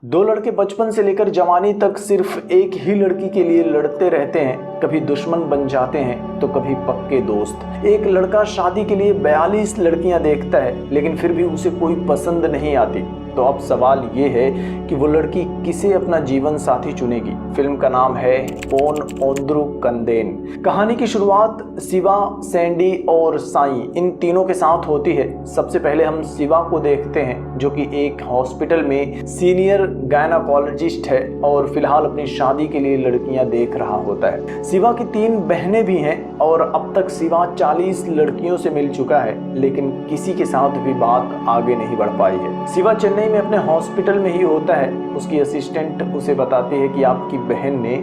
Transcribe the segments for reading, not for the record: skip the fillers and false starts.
दो लड़के बचपन से लेकर जवानी तक सिर्फ एक ही लड़की के लिए लड़ते रहते हैं। कभी दुश्मन बन जाते हैं तो कभी पक्के दोस्त। एक लड़का शादी के लिए 42 लड़कियां देखता है, लेकिन फिर भी उसे कोई पसंद नहीं आती। तो अब सवाल ये है कि वो लड़की किसे अपना जीवन साथी चुनेगी। फिल्म का नाम है पोन ओंद्रु कंदेन। कहानी की शुरुआत शिवा, सैंडी और साई इन तीनों के साथ होती है। सबसे पहले हम शिवा को देखते हैं, जो कि एक हॉस्पिटल में सीनियर गायनाकोलॉजिस्ट है और फिलहाल अपनी शादी के लिए लड़कियां देख रहा होता है। शिवा की 3 बहनें भी हैं और अब तक शिवा 40 लड़कियों से मिल चुका है, लेकिन किसी के साथ भी बात आगे नहीं बढ़ पाई है। शिवा चेन्नई में अपने हॉस्पिटल में ही होता है। उसकी असिस्टेंट उसे बताती है कि आपकी बहन ने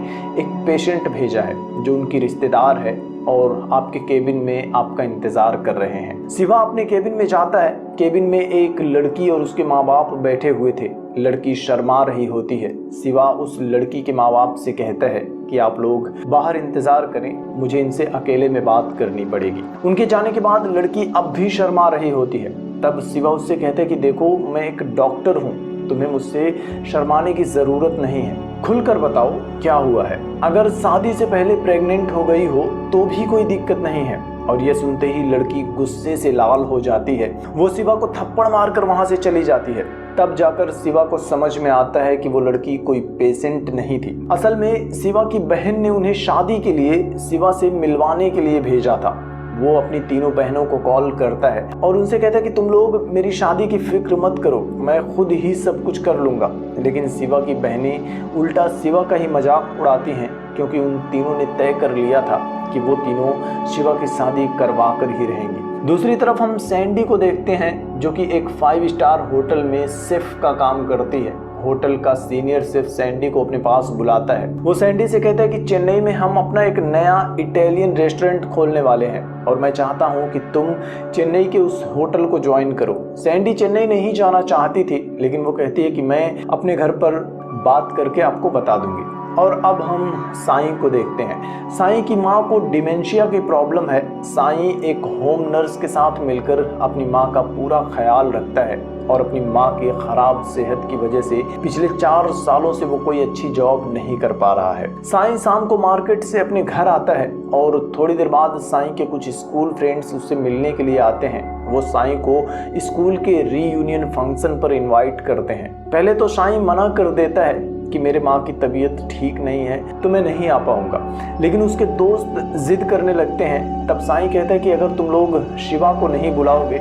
एक पेशेंट भेजा है जो उनकी रिश्तेदार है और आपके केबिन में आपका इंतजार कर रहे हैं। शिवा अपने केबिन में जाता है। केबिन में एक लड़की और उसके माँ बाप बैठे हुए थे। लड़की शर्मा रही होती है। शिवा उस लड़की के माँ बाप से कहता है कि आप लोग बाहर इंतजार करें, मुझे इनसे अकेले में बात करनी पड़ेगी। उनके जाने के बाद लड़की अब भी शर्मा रही होती है। तब शिवा उससे कहते हैं कि देखो, मैं एक डॉक्टर हूँ, तुम्हें मुझसे शर्माने की जरूरत नहीं है, खुलकर बताओ क्या हुआ है। अगर शादी से पहले प्रेग्नेंट हो गई हो तो भी कोई दिक्कत नहीं है। और ये सुनते ही लड़की गुस्से से लाल हो जाती है। वो शिवा को थप्पड़ मारकर वहां से चली जाती है। तब जाकर शिवा को समझ में आता है कि वो लड़की कोई पेशेंट नहीं थी। असल में शिवा की बहन ने उन्हें शादी के लिए शिवा से मिलवाने के लिए भेजा था। वो अपनी तीनों बहनों को कॉल करता है और उनसे कहता है कि तुम लोग मेरी शादी की फिक्र मत करो, मैं खुद ही सब कुछ कर लूंगा। लेकिन शिवा की बहनें उल्टा शिवा का ही मजाक उड़ाती हैं, क्योंकि उन तीनों ने तय कर लिया था कि वो तीनों शिवा की शादी करवा कर ही रहेंगी। दूसरी तरफ हम सैंडी को देखते हैं, जो कि एक 5 स्टार होटल में शेफ का काम करती है। होटल का सीनियर शेफ सैंडी को अपने पास बुलाता है। वो सैंडी से कहता है कि चेन्नई में हम अपना एक नया इटालियन रेस्टोरेंट खोलने वाले हैं और मैं चाहता हूं कि तुम चेन्नई के उस होटल को ज्वाइन करो। सैंडी चेन्नई नहीं जाना चाहती थी, लेकिन वो कहती है कि मैं अपने घर पर बात करके आपको बता दूंगी। और अब हम साई को देखते हैं। साई की माँ को डिमेंशिया की प्रॉब्लम है। साई एक होम नर्स के साथ मिलकर अपनी माँ का पूरा ख्याल रखता है और अपनी माँ की खराब सेहत की वजह से पिछले 4 सालों से वो कोई अच्छी जॉब नहीं कर पा रहा है। साई शाम को मार्केट से अपने घर आता है और थोड़ी देर बाद साई के कुछ स्कूल फ्रेंड्स उससे मिलने के लिए आते हैं। वो साई को स्कूल के रीयूनियन फंक्शन पर इनवाइट करते हैं। पहले तो साई मना कर देता है कि मेरे माँ की तबीयत ठीक नहीं है तो मैं नहीं आ पाऊंगा, लेकिन उसके दोस्त जिद करने लगते हैं। तब साई कहता है कि अगर तुम लोग शिवा को नहीं बुलाओगे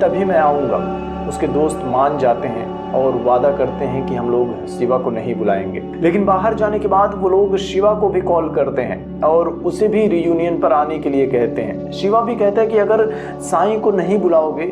तभी मैं आऊँगा। उसके दोस्त मान जाते हैं और वादा करते हैं कि हम लोग शिवा को नहीं बुलाएंगे। लेकिन बाहर जाने के बाद वो लोग शिवा को भी कॉल करते हैं और उसे भी रियूनियन पर आने के लिए कहते हैं। शिवा भी कहता है कि अगर साई को नहीं बुलाओगे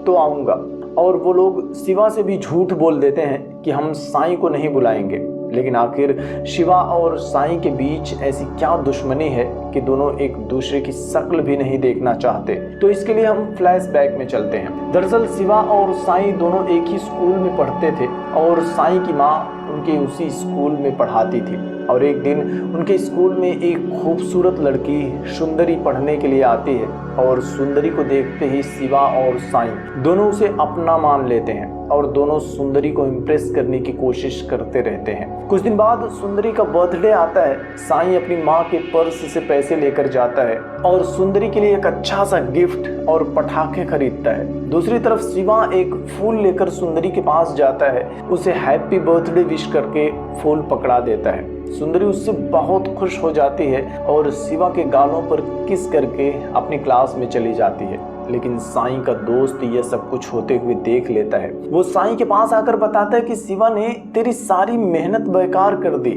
तो आऊँगा। और वो लोग शिवा से भी झूठ बोल देते हैं कि हम साई को नहीं बुलाएंगे। लेकिन आखिर शिवा और साई के बीच ऐसी क्या दुश्मनी है कि दोनों एक दूसरे की शक्ल भी नहीं देखना चाहते। तो इसके लिए हम फ्लैशबैक में चलते हैं। दरअसल शिवा और साई दोनों एक ही स्कूल में पढ़ते थे और साई की माँ उनके उसी स्कूल में पढ़ाती थी। और एक दिन उनके स्कूल में एक खूबसूरत लड़की सुंदरी पढ़ने के लिए आती है और सुंदरी को देखते ही शिवा और साई दोनों उसे अपना मान लेते हैं और दोनों सुंदरी को इम्प्रेस करने की कोशिश करते रहते हैं। कुछ दिन बाद सुंदरी का बर्थडे आता है। साई अपनी माँ के पर्स से पैसे लेकर जाता है और सुंदरी के लिए एक अच्छा सा गिफ्ट और पटाखे खरीदता है। दूसरी तरफ शिवा एक फूल लेकर सुंदरी के पास जाता है, उसे हैप्पी बर्थडे विश करके फूल पकड़ा देता है। सुंदरी उससे बहुत खुश हो जाती है और शिवा के गालों पर किस करके अपनी क्लास में चली जाती है। लेकिन साई का दोस्त यह सब कुछ होते हुए देख लेता है। वो साई के पास आकर बताता है कि शिवा ने तेरी सारी मेहनत बेकार कर दी।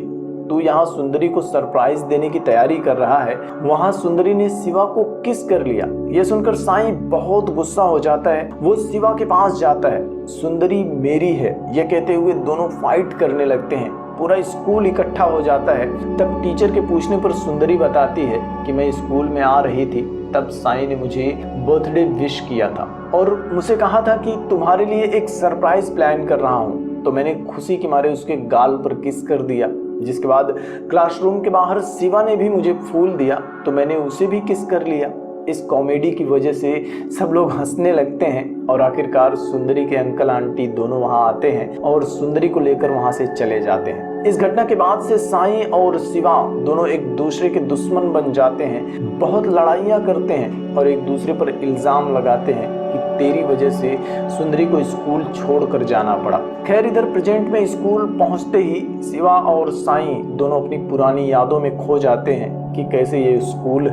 तू यहाँ सुंदरी को सरप्राइज देने की तैयारी कर रहा है, वहाँ सुंदरी ने शिवा को किस कर लिया। यह सुनकर साई बहुत गुस्सा हो जाता है। वो शिवा के पास जाता है। सुंदरी मेरी है यह कहते हुए दोनों फाइट करने लगते हैं। पूरा स्कूल इकट्ठा हो जाता है। तब टीचर के पूछने पर सुंदरी बताती है कि मैं स्कूल में आ रही थी, तब साई ने मुझे बर्थडे विश किया था और मुझसे कहा था कि तुम्हारे लिए एक सरप्राइज प्लान कर रहा हूँ। तो मैंने खुशी के मारे उसके गाल पर किस कर दिया। जिसके बाद क्लासरूम के बाहर शिवा ने भी मुझे फूल दिया तो मैंने उसे भी किस कर लिया। इस कॉमेडी की वजह से सब लोग हंसने लगते हैं और आखिरकार सुंदरी के अंकल आंटी दोनों वहां आते हैं और सुंदरी को लेकर वहां से चले जाते हैं। इस घटना के बाद से साईं और शिवा दोनों एक दूसरे के दुश्मन बन जाते हैं, बहुत लड़ाइयाँ करते हैं और एक दूसरे पर इल्जाम लगाते हैं कि तेरी वजह से सुंदरी को स्कूल छोड़कर जाना पड़ा। खैर, इधर प्रेजेंट में स्कूल पहुंचते ही शिवा और साईं दोनों अपनी पुरानी यादों में खो जाते हैं कि कैसे ये स्कूल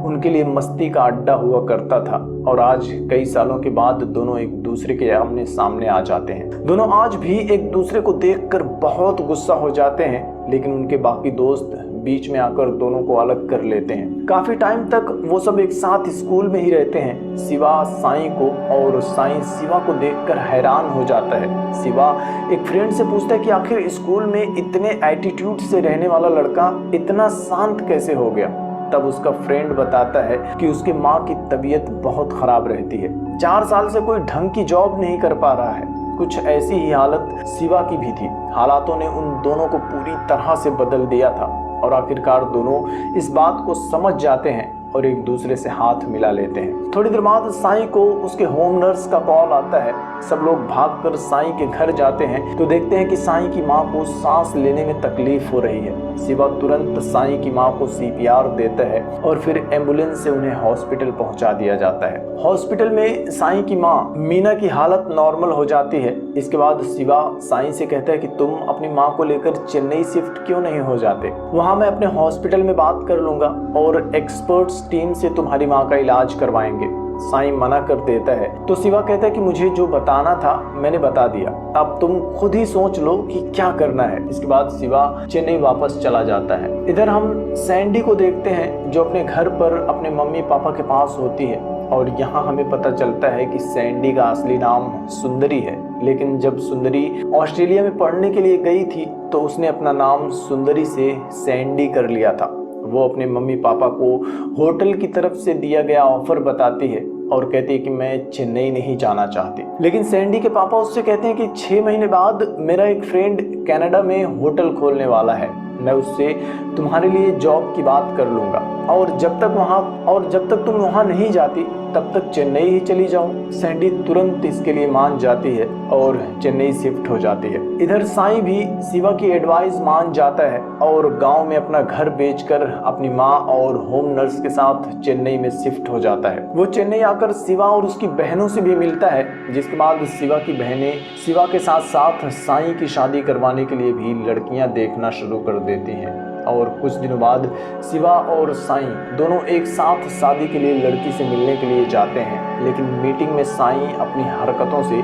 उनके लिए मस्ती का अड्डा हुआ करता था और आज कई सालों के बाद दोनों एक दूसरे के आमने सामने आ जाते हैं। दोनों आज भी एक दूसरे को देखकर बहुत गुस्सा हो जाते हैं, लेकिन उनके बाकी दोस्त बीच में आकर दोनों को अलग कर लेते हैं। काफी टाइम तक वो सब एक साथ स्कूल में ही रहते हैं। शिवा साईं को और साईं शिवा को देखकर हैरान हो जाता है। शिवा एक फ्रेंड से पूछता है कि आखिर स्कूल में इतने एटीट्यूड से रहने वाला लड़का इतना शांत कैसे हो गया। तब उसका फ्रेंड बताता है कि उसके माँ की तबीयत बहुत खराब रहती है, 4 साल से कोई ढंग की जॉब नहीं कर पा रहा है। कुछ ऐसी ही हालत शिवा की भी थी। हालातों ने उन दोनों को पूरी तरह से बदल दिया था और आखिरकार दोनों इस बात को समझ जाते हैं और एक दूसरे से हाथ मिला लेते हैं। थोड़ी देर बाद साईं को उसके होम नर्स का कॉल आता है। सब लोग भागकर साईं के घर जाते हैं तो देखते हैं कि साईं की मां को सांस लेने में तकलीफ हो रही है। शिवा तुरंत साईं की मां को CPR देता है और फिर एम्बुलेंस से उन्हें हॉस्पिटल पहुंचा दिया जाता है। हॉस्पिटल में साईं की मां मीना की हालत नॉर्मल हो जाती है। इसके बाद शिवा साईं से कहता है कि तुम अपनी मां को लेकर चेन्नई शिफ्ट क्यों नहीं हो जाते, वहां मैं अपने हॉस्पिटल में बात कर लूंगा और एक्सपर्ट्स टीम से तुम्हारी मां का इलाज करवाएंगे। साईं मना कर देता है तो शिवा कहता है कि मुझे जो बताना था मैंने बता दिया, अब तुम खुद ही सोच लो कि क्या करना है। इसके बाद शिवा चेन्नई वापस चला जाता है। इधर हम सैंडी को देखते हैं जो अपने घर पर अपने मम्मी पापा के पास होती है और यहाँ हमें पता चलता है कि सैंडी का असली नाम सुंदरी है, लेकिन जब सुंदरी ऑस्ट्रेलिया में पढ़ने के लिए गई थी तो उसने अपना नाम सुंदरी से सैंडी कर लिया था। वो अपने मम्मी पापा को होटल की तरफ से दिया गया ऑफर बताती है और कहती है कि मैं चेन्नई नहीं जाना चाहती, लेकिन सैंडी के पापा उससे कहते हैं कि 6 महीने बाद मेरा एक फ्रेंड कनाडा में होटल खोलने वाला है, मैं उससे तुम्हारे लिए जॉब की बात कर लूंगा और जब तक तुम वहां नहीं जाती तब तक चेन्नई ही चली जाओ। सैंडी तुरंत इसके लिए मान जाती है और चेन्नई शिफ्ट हो जाती है। इधर साईं भी शिवा की एडवाइस मान जाता है और गांव में अपना घर बेचकर अपनी माँ और होम नर्स के साथ चेन्नई में शिफ्ट हो जाता है। वो चेन्नई आकर शिवा और उसकी बहनों से भी मिलता है, जिसके बाद शिवा की बहनें शिवा के साथ साथ साईं की शादी करवाने के लिए भी लड़कियां देखना शुरू कर देती हैं और कुछ दिनों बाद शिवा और साईं दोनों एक साथ शादी के लिए लड़की से मिलने के लिए जाते हैं, लेकिन मीटिंग में साईं अपनी हरकतों से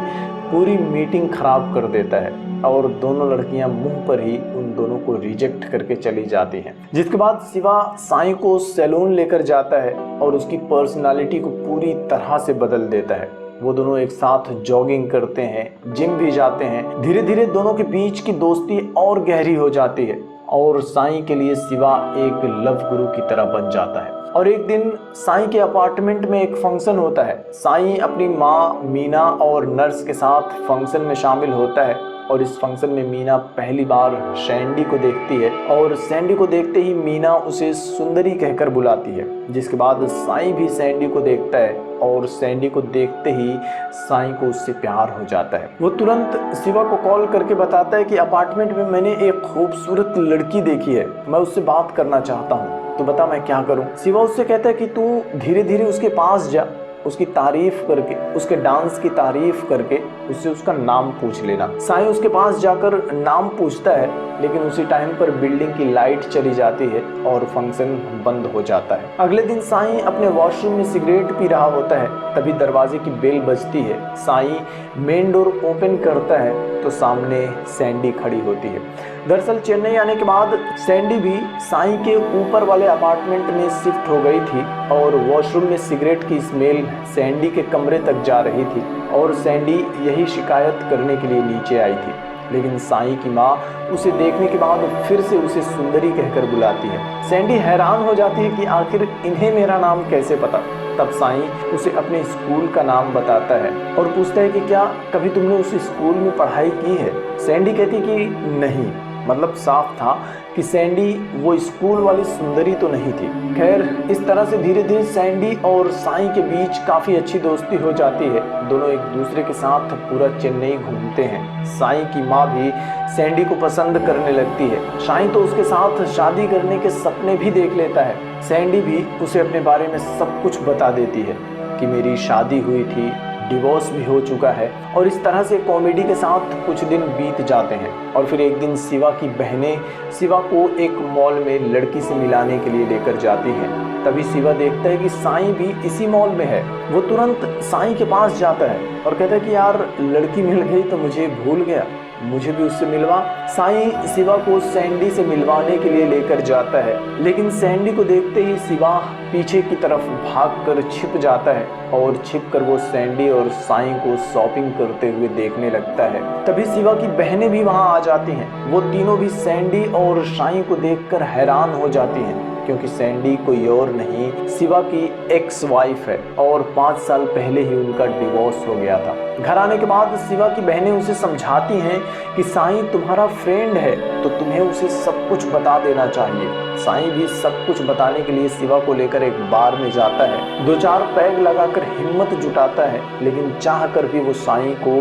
पूरी मीटिंग खराब कर देता है और दोनों लड़कियां मुंह पर ही उन दोनों को रिजेक्ट करके चली जाती हैं। जिसके बाद शिवा साईं को सैलून लेकर जाता है और उसकी पर्सनालिटी को पूरी तरह से बदल देता है। वो दोनों एक साथ जॉगिंग करते हैं, जिम भी जाते हैं। धीरे धीरे दोनों के बीच की दोस्ती और गहरी हो जाती है और साईं के लिए शिवा एक लव गुरु की तरह बन जाता है। और एक दिन साईं के अपार्टमेंट में एक फंक्शन होता है। साईं अपनी माँ मीना और नर्स के साथ फंक्शन में शामिल होता है और इस फंक्शन में मीना पहली बार सैंडी को देखती है और सैंडी को देखते ही मीना उसे सुंदरी कहकर बुलाती है। जिसके बाद साईं भी सैंडी को देखता है और सैंडी को देखते ही साईं को उससे प्यार हो जाता है। वो तुरंत शिवा को कॉल करके बताता है कि अपार्टमेंट में मैंने एक खूबसूरत लड़की देखी है, मैं उससे बात करना चाहता हूँ, तो बता मैं क्या करूँ। शिवा उससे कहता है कि तू धीरे धीरे उसके पास जा, उसकी तारीफ करके, उसके डांस की तारीफ करके उससे उसका नाम पूछ लेना। साईं उसके पास जाकर नाम पूछता है, लेकिन उसी टाइम पर बिल्डिंग की लाइट चली जाती है और फंक्शन बंद हो जाता है। अगले दिन साईं अपने वॉशरूम में सिगरेट पी रहा होता है, तभी दरवाजे की बेल बजती है। साईं मेन डोर ओपन करता है तो सामने सैंडी खड़ी होती है। दरअसल चेन्नई आने के बाद सैंडी भी साईं के ऊपर वाले अपार्टमेंट में शिफ्ट हो गई थी और वॉशरूम में सिगरेट की स्मेल सैंडी के कमरे तक जा रही थी और सैंडी यही शिकायत करने के लिए नीचे आई थी। लेकिन साईं की माँ उसे देखने के बाद फिर से उसे सुंदरी कहकर बुलाती है। सैंडी हैरान हो जाती है कि आखिर इन्हें मेरा नाम कैसे पता। तब साईं उसे अपने स्कूल का नाम बताता है और पूछता है कि क्या कभी तुमने उस स्कूल में पढ़ाई की है। सैंडी कहती कि नहीं, मतलब साफ था कि सैंडी वो स्कूल वाली सुंदरी तो नहीं थी। खैर, इस तरह से धीरे धीरे सैंडी और साईं के बीच काफी अच्छी दोस्ती हो जाती है। दोनों एक दूसरे के साथ पूरा चेन्नई घूमते हैं। साईं की माँ भी सैंडी को पसंद करने लगती है। साईं तो उसके साथ शादी करने के सपने भी देख लेता है। सैंडी भी उसे अपने बारे में सब कुछ बता देती है कि मेरी शादी हुई थी, डिवोर्स भी हो चुका है। और इस तरह से कॉमेडी के साथ कुछ दिन बीत जाते हैं और फिर एक दिन शिवा की बहनें शिवा को एक मॉल में लड़की से मिलाने के लिए लेकर जाती हैं। तभी शिवा देखता है कि साईं भी इसी मॉल में है। वो तुरंत साईं के पास जाता है और कहता है कि यार, लड़की मिल गई तो मुझे भूल गया, मुझे भी उससे मिलवा। साईं शिवा को सैंडी से मिलवाने के लिए लेकर जाता है, लेकिन सैंडी को देखते ही शिवा पीछे की तरफ भागकर छिप जाता है और छिपकर वो सैंडी और साईं को शॉपिंग करते हुए देखने लगता है। तभी शिवा की बहनें भी वहां आ जाती हैं। वो तीनों भी सैंडी और साईं को देखकर हैरान हो जाती हैं, क्योंकि सैंडी कोई और नहीं, शिवा की एक्स वाइफ है और 5 साल पहले ही उनका डिवोर्स हो गया था। घर आने के बाद शिवा की बहनें उसे समझाती हैं कि साईं तुम्हारा फ्रेंड है तो तुम्हें उसे सब कुछ बता देना चाहिए। साईं भी सब कुछ बताने के लिए शिवा को लेकर एक बार में जाता है। 2-4 पैग लगाकर हिम्मत जुटाता है, लेकिन चाह कर भी वो साईं को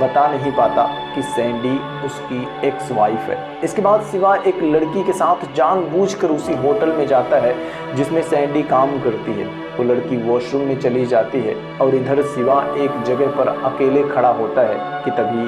बता नहीं पाता कि सैंडी उसकी एक्स वाइफ है। इसके बाद शिवा एक लड़की के साथ जानबूझकर उसी होटल में जाता है जिसमें सैंडी काम करती है। वो लड़की वॉशरूम में चली जाती है और इधर शिवा एक जगह पर अकेले खड़ा होता है कि तभी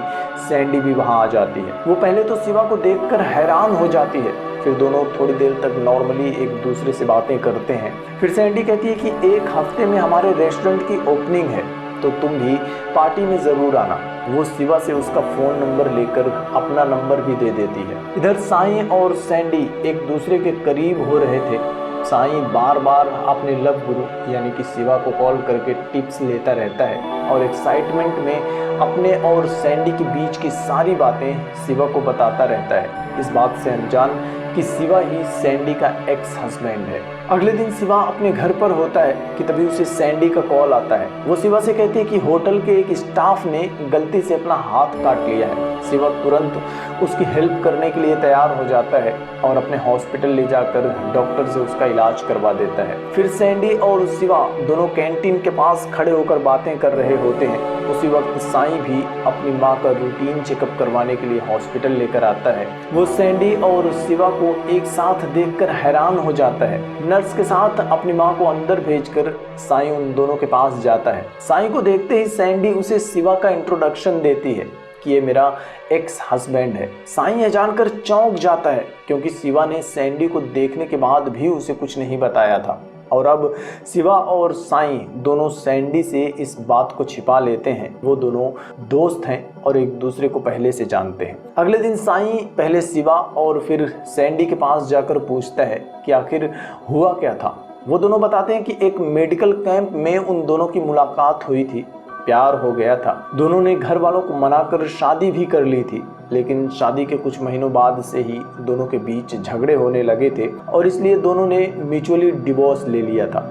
सैंडी भी वहां आ जाती है। वो पहले तो शिवा को देखकर हैरान हो जाती है, फिर दोनों थोड़ी देर तक नॉर्मली एक दूसरे से बातें करते हैं। फिर सैंडी कहती है कि 1 हफ्ते में हमारे रेस्टोरेंट की ओपनिंग है तो तुम भी पार्टी में ज़रूर आना। वो शिवा से उसका फ़ोन नंबर लेकर अपना नंबर भी दे देती है। इधर साईं और सैंडी एक दूसरे के करीब हो रहे थे। साईं बार बार अपने लव गुरु यानी कि शिवा को कॉल करके टिप्स लेता रहता है और एक्साइटमेंट में अपने और सैंडी के बीच की सारी बातें शिवा को बताता रहता है, इस बात से अनजान कि शिवा ही सैंडी का एक्स हस्बैंड है। अगले दिन शिवा अपने घर पर होता है कि तभी उसे सैंडी का कॉल आता है। वो शिवा से कहती है कि होटल के एक स्टाफ ने गलती से अपना हाथ काट लिया है। शिवा तुरंत उसकी हेल्प करने के लिए तैयार हो जाता है और अपने हॉस्पिटल ले जाकर डॉक्टर से उसका इलाज करवा देता है। फिर सैंडी और शिवा दोनों कैंटीन के पास खड़े होकर बातें कर रहे होते हैं। उसी वक्त साईं भी अपनी माँ का रूटीन चेकअप करवाने के लिए हॉस्पिटल लेकर आता है। वो सैंडी और शिवा को एक साथ देखकर हैरान हो जाता है। नर्स के साथ अपनी माँ को अंदर भेजकर साईं उन दोनों के पास जाता है। साईं को देखते ही सैंडी उसे शिवा का इंट्रोडक्शन देती है कि ये मेरा एक्स हस्बैंड है। साईं यह जानकर चौंक जाता है क्योंकि शिवा ने सैंडी को देखने के बाद भी उसे कुछ नहीं बताया था और अब शिवा और साईं दोनों सैंडी से इस बात को छिपा लेते हैं। वो दोनों दोस्त हैं और एक दूसरे को पहले से जानते हैं। अगले दिन साईं पहले शिवा और फिर सैंडी के पास जाकर पूछता है कि आखिर हुआ क्या था। वो दोनों बताते हैं कि एक मेडिकल कैंप में उन दोनों की मुलाकात हुई थी, प्यार हो गया था। दोनों ने घर वालों को मनाकर शादी भी कर ली थी, लेकिन शादी के कुछ महीनों बाद से ही दोनों के बीच झगड़े होने लगे थे और इसलिए दोनों ने म्यूचुअली डिवोर्स ले लिया था।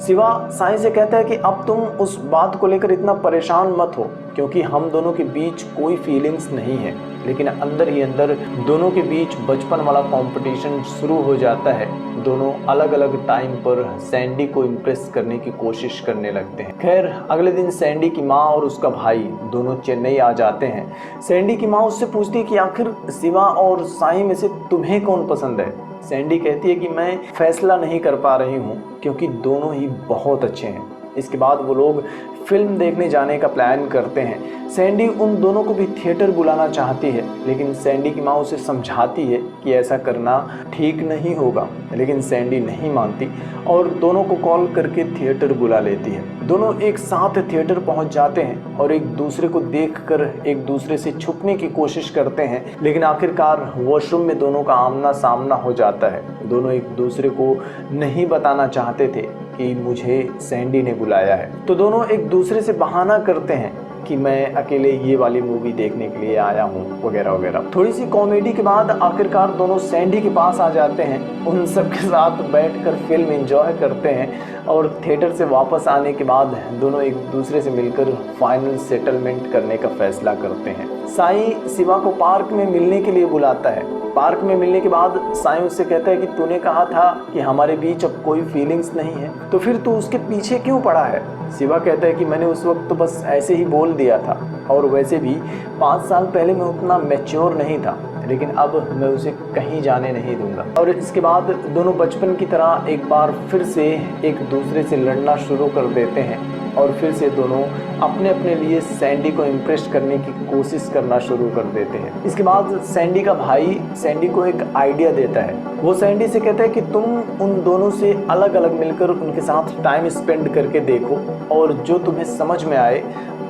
शिवा साईं से कहता है कि अब तुम उस बात को लेकर इतना परेशान मत हो क्योंकि हम दोनों के बीच कोई फीलिंग्स नहीं है, लेकिन अंदर ही अंदर दोनों के बीच बचपन वाला कंपटीशन शुरू हो जाता है। दोनों अलग अलग टाइम पर सैंडी को इम्प्रेस करने की कोशिश करने लगते हैं। खैर, अगले दिन सैंडी की माँ और उसका भाई दोनों चेन्नई आ जाते हैं। सैंडी की माँ उससे पूछती है कि आखिर शिवा और साईं में से तुम्हें कौन पसंद है। सैंडी कहती है कि मैं फैसला नहीं कर पा रही हूँ क्योंकि दोनों ही बहुत अच्छे हैं। इसके बाद वो लोग फिल्म देखने जाने का प्लान करते हैं। सैंडी उन दोनों को भी थिएटर बुलाना चाहती है, लेकिन सैंडी की माँ उसे समझाती है कि ऐसा करना ठीक नहीं होगा, लेकिन सैंडी नहीं मानती और दोनों को कॉल करके थिएटर बुला लेती है। दोनों एक साथ थिएटर पहुंच जाते हैं और एक दूसरे को देखकर एक दूसरे से छुपने की कोशिश करते हैं, लेकिन आखिरकार वॉशरूम में दोनों का आमना सामना हो जाता है। दोनों एक दूसरे को नहीं बताना चाहते थे कि मुझे सैंडी ने बुलाया है, तो दोनों एक दूसरे से बहाना करते हैं कि मैं अकेले ये वाली मूवी देखने के लिए आया हूँ वगैरह वगैरह। थोड़ी सी कॉमेडी के बाद आखिरकार दोनों सैंडी के पास आ जाते हैं। उन सब के साथ बैठकर फिल्म एंजॉय करते हैं और थिएटर से वापस आने के बाद दोनों एक दूसरे से मिलकर फाइनल सेटलमेंट करने का फैसला करते हैं। साईं शिवा को पार्क में मिलने के लिए बुलाता है। पार्क में मिलने के बाद साई उससे कहता है कि तूने कहा था कि हमारे बीच अब कोई फीलिंग्स नहीं है, तो फिर तू उसके पीछे क्यों पड़ा है? शिवा कहता है कि मैंने उस वक्त तो बस ऐसे ही बोल दिया था, और वैसे भी 5 साल पहले मैं उतना मैच्योर नहीं था, लेकिन अब मैं उसे कहीं जाने नहीं दूंगा। और इसके बाद दोनों बचपन की तरह एक बार फिर से एक दूसरे से लड़ना शुरू कर देते हैं, और फिर से दोनों अपने अपने लिए सैंडी को इम्प्रेस करने की कोशिश करना शुरू कर देते हैं। इसके बाद सैंडी का भाई सैंडी को एक आइडिया देता है। वो सैंडी से कहता है कि तुम उन दोनों से अलग अलग मिलकर उनके साथ टाइम स्पेंड करके देखो, और जो तुम्हें समझ में आए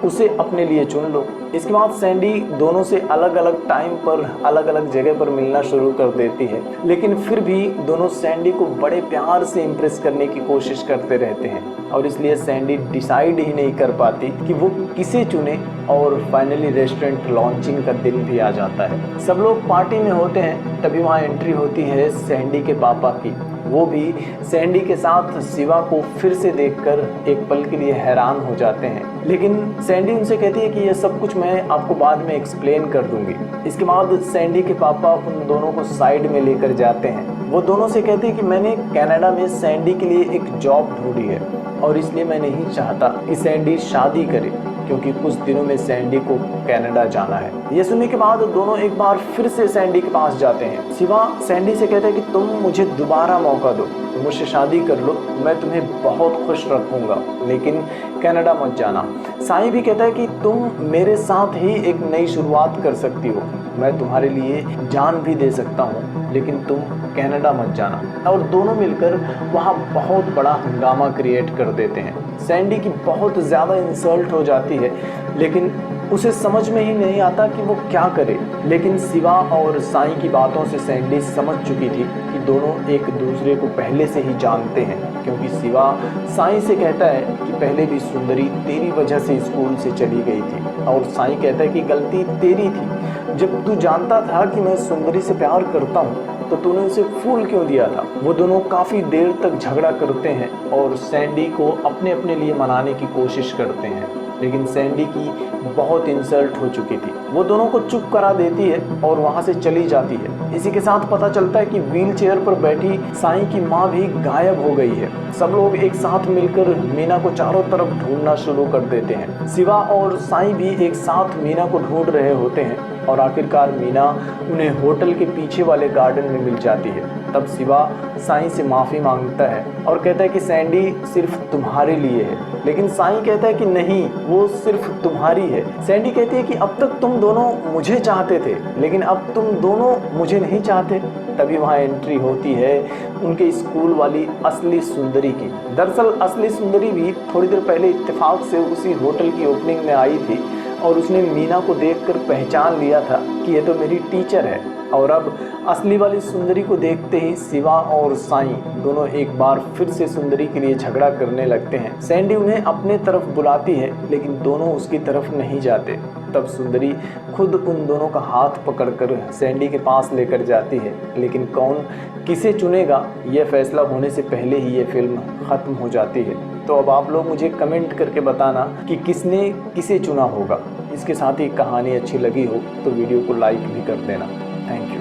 उसे अपने लिए चुन लो। इसके बाद सैंडी दोनों से अलग अलग टाइम पर अलग अलग जगह पर मिलना शुरू कर देती है, लेकिन फिर भी दोनों सैंडी को बड़े प्यार से इम्प्रेस करने की कोशिश करते रहते हैं, और इसलिए सैंडी डिसाइड ही नहीं कर पाती कि वो किसे चुने। और फाइनली रेस्टोरेंट लॉन्चिंग का दिन भी आ जाता है। सब लोग पार्टी में होते हैं, तभी वहाँ एंट्री होती है सैंडी के पापा की। वो भी सैंडी के साथ शिवा को फिर से देखकर एक पल के लिए हैरान हो जाते हैं, लेकिन सैंडी उनसे कहती है कि यह सब कुछ मैं आपको बाद में एक्सप्लेन कर दूंगी। इसके बाद सैंडी के पापा उन दोनों को साइड में लेकर जाते हैं। वो दोनों से कहते हैं कि मैंने कनाडा में सैंडी के लिए एक जॉब ढूंढी है, और इसलिए मैं नहीं चाहता कि सैंडी शादी करे, क्योंकि कुछ दिनों में सैंडी को कनाडा जाना है। ये सुनने के बाद दोनों एक बार फिर से सैंडी के पास जाते हैं। शिवा सैंडी से कहता है कि तुम मुझे दोबारा मौका दो, मुझसे शादी कर लो, मैं तुम्हें बहुत खुश रखूंगा, लेकिन कनाडा मत जाना। साई भी कहता है कि तुम मेरे साथ ही एक नई शुरुआत कर सकती हो, मैं तुम्हारे लिए जान भी दे सकता हूँ, लेकिन तुम कनाडा मत जाना। और दोनों मिलकर वहाँ बहुत बड़ा हंगामा क्रिएट कर देते हैं। सैंडी की बहुत ज़्यादा इंसल्ट हो जाती है, लेकिन उसे समझ में ही नहीं आता कि वो क्या करे। लेकिन शिवा और साई की बातों से सैंडी समझ चुकी थी कि दोनों एक दूसरे को पहले से ही जानते हैं, क्योंकि शिवा साई से कहता है कि पहले भी सुंदरी तेरी वजह से स्कूल से चली गई थी, और साई कहता है कि गलती तेरी थी। जब तू जानता था कि मैं सुंदरी से प्यार करता हूँ तो तूने उसे फूल क्यों दिया था। वो दोनों काफ़ी देर तक झगड़ा करते हैं और सैंडी को अपने अपने लिए मनाने की कोशिश करते हैं, लेकिन सैंडी की बहुत इंसल्ट हो चुकी थी। वो दोनों को चुप करा देती है और वहाँ से चली जाती है। इसी के साथ पता चलता है कि व्हील चेयर पर बैठी साई की माँ भी गायब हो गई है। सब लोग एक साथ मिलकर मीना को चारों तरफ ढूंढना शुरू कर देते हैं। शिवा और साई भी एक साथ मीना को ढूंढ रहे होते हैं, और आखिरकार मीना उन्हें होटल के पीछे वाले गार्डन में मिल जाती है। तब शिवा साई से माफ़ी मांगता है और कहता है कि सैंडी सिर्फ तुम्हारे लिए है, लेकिन साई कहता है कि नहीं, वो सिर्फ तुम्हारी है। सैंडी कहती है कि अब तक तुम दोनों मुझे चाहते थे, लेकिन अब तुम दोनों मुझे नहीं चाहते। तभी वहाँ एंट्री होती है उनके स्कूल वाली असली सुंदरी की। दरअसल असली सुंदरी भी थोड़ी देर पहले इत्तेफाक से उसी होटल की ओपनिंग में आई थी, और उसने मीना को देखकर पहचान लिया था कि ये तो मेरी टीचर है। और अब असली वाली सुंदरी को देखते ही शिवा और साई दोनों एक बार फिर से सुंदरी के लिए झगड़ा करने लगते हैं। सैंडी उन्हें अपने तरफ बुलाती है, लेकिन दोनों उसकी तरफ नहीं जाते। तब सुंदरी खुद उन दोनों का हाथ पकड़कर सैंडी के पास लेकर जाती है, लेकिन कौन किसे चुनेगा यह फैसला होने से पहले ही ये फिल्म ख़त्म हो जाती है। तो अब आप लोग मुझे कमेंट करके बताना कि किसने किसे चुना होगा। इसके साथ ही कहानी अच्छी लगी हो तो वीडियो को लाइक भी कर देना। Thank you.